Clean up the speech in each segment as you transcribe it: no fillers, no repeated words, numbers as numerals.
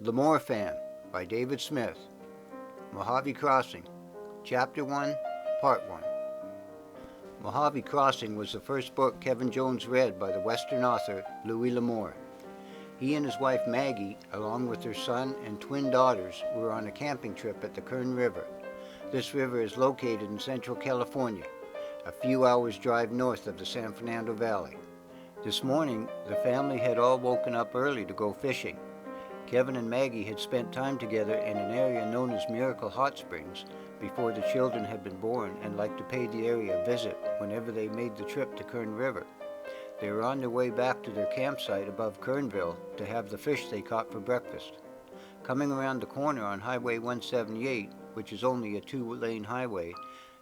Lemoore Fan by David Smith. Mojave Crossing, Chapter 1, Part 1. Mojave Crossing was the first book Kevin Jones read by the Western author Louis L'Amour. He and his wife Maggie, along with their son and twin daughters, were on a camping trip at the Kern River. This river is located in central California, a few hours' drive north of the San Fernando Valley. This morning, the family had all woken up early to go fishing. Kevin and Maggie had spent time together in an area known as Miracle Hot Springs before the children had been born and liked to pay the area a visit whenever they made the trip to Kern River. They were on their way back to their campsite above Kernville to have the fish they caught for breakfast. Coming around the corner on Highway 178, which is only a two-lane highway,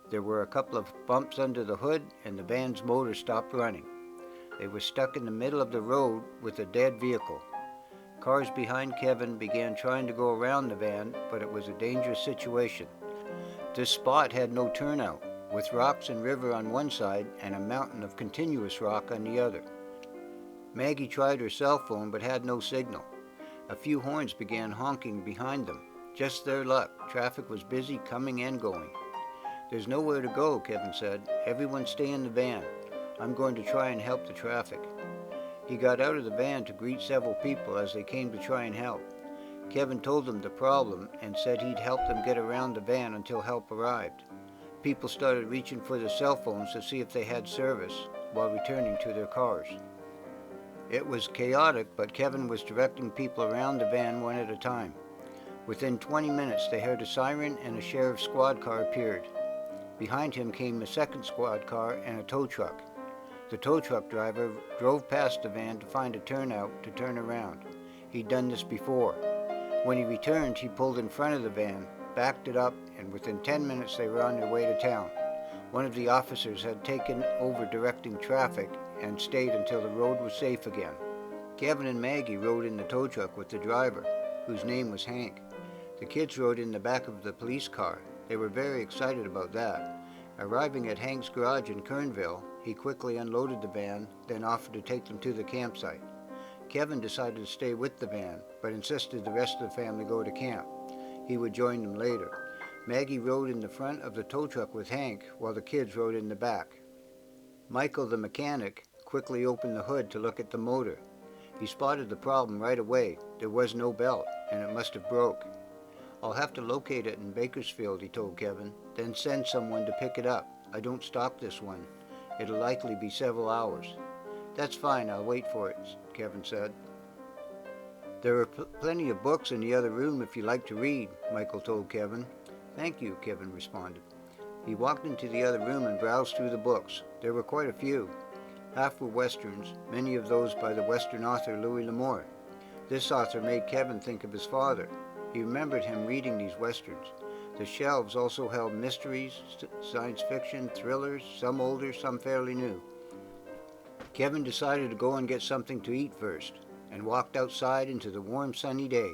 there were a couple of bumps under the hood and the van's motor stopped running. They were stuck in the middle of the road with a dead vehicle. Cars behind Kevin began trying to go around the van, but it was a dangerous situation. This spot had no turnout, with rocks and river on one side and a mountain of continuous rock on the other. Maggie tried her cell phone but had no signal. A few horns began honking behind them. Just their luck. Traffic was busy coming and going. "There's nowhere to go," Kevin said. "Everyone stay in the van. I'm going to try and help the traffic." He got out of the van to greet several people as they came to try and help. Kevin told them the problem and said he'd help them get around the van until help arrived. People started reaching for their cell phones to see if they had service while returning to their cars. It was chaotic, but Kevin was directing people around the van one at a time. Within 20 minutes, they heard a siren and a sheriff's squad car appeared. Behind him came a second squad car and a tow truck. The tow truck driver drove past the van to find a turnout to turn around. He'd done this before. When he returned, he pulled in front of the van, backed it up, and within 10 minutes they were on their way to town. One of the officers had taken over directing traffic and stayed until the road was safe again. Kevin and Maggie rode in the tow truck with the driver, whose name was Hank. The kids rode in the back of the police car. They were very excited about that. Arriving at Hank's garage in Kernville, he quickly unloaded the van, then offered to take them to the campsite. Kevin decided to stay with the van, but insisted the rest of the family go to camp. He would join them later. Maggie rode in the front of the tow truck with Hank, while the kids rode in the back. Michael, the mechanic, quickly opened the hood to look at the motor. He spotted the problem right away. There was no belt, and it must have broke. "I'll have to locate it in Bakersfield," he told Kevin, "then send someone to pick it up. I don't stock this one. It'll likely be several hours." "That's fine, I'll wait for it," Kevin said. "There are plenty of books in the other room if you like to read," Michael told Kevin. "Thank you," Kevin responded. He walked into the other room and browsed through the books. There were quite a few. Half were westerns, many of those by the Western author Louis L'Amour. This author made Kevin think of his father. He remembered him reading these westerns. The shelves also held mysteries, science fiction, thrillers, some older, some fairly new. Kevin decided to go and get something to eat first, and walked outside into the warm sunny day.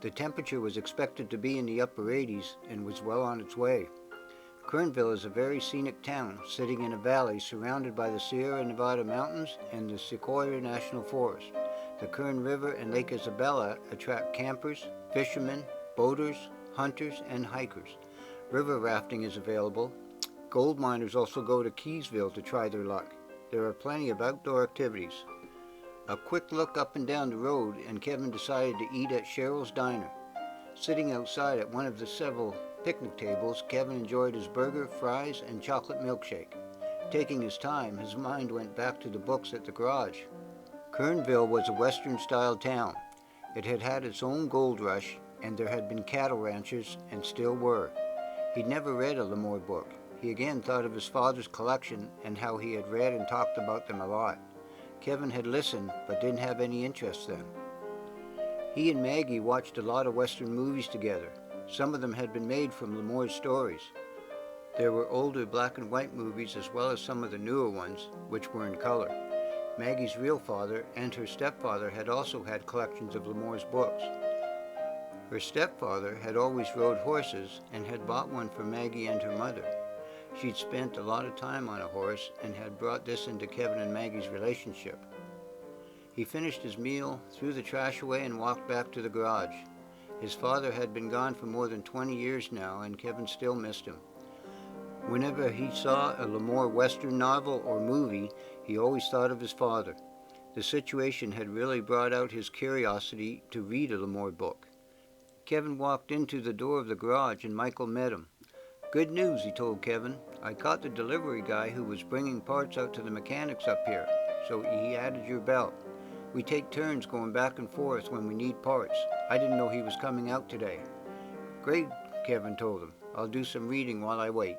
The temperature was expected to be in the upper 80s and was well on its way. Kernville is a very scenic town sitting in a valley surrounded by the Sierra Nevada mountains and the Sequoia National Forest. The Kern River and Lake Isabella attract campers, fishermen, boaters, hunters, and hikers. River rafting is available. Gold miners also go to Keysville to try their luck. There are plenty of outdoor activities. A quick look up and down the road, and Kevin decided to eat at Cheryl's Diner. Sitting outside at one of the several picnic tables, Kevin enjoyed his burger, fries, and chocolate milkshake. Taking his time, his mind went back to the books at the garage. Kernville was a Western-style town. It had had its own gold rush, and there had been cattle ranches, and still were. He'd never read a L'Amour book. He again thought of his father's collection and how he had read and talked about them a lot. Kevin had listened, but didn't have any interest then. He and Maggie watched a lot of Western movies together. Some of them had been made from L'Amour's stories. There were older black and white movies as well as some of the newer ones, which were in color. Maggie's real father and her stepfather had also had collections of L'Amour's books. Her stepfather had always rode horses and had bought one for Maggie and her mother. She'd spent a lot of time on a horse and had brought this into Kevin and Maggie's relationship. He finished his meal, threw the trash away, and walked back to the garage. His father had been gone for more than 20 years now, and Kevin still missed him. Whenever he saw a Lemoore Western novel or movie, he always thought of his father. The situation had really brought out his curiosity to read a Lemoore book. Kevin walked into the door of the garage and Michael met him. "Good news," he told Kevin. "I caught the delivery guy who was bringing parts out to the mechanics up here, so he added your belt. We take turns going back and forth when we need parts. I didn't know he was coming out today." "Great," Kevin told him. "I'll do some reading while I wait."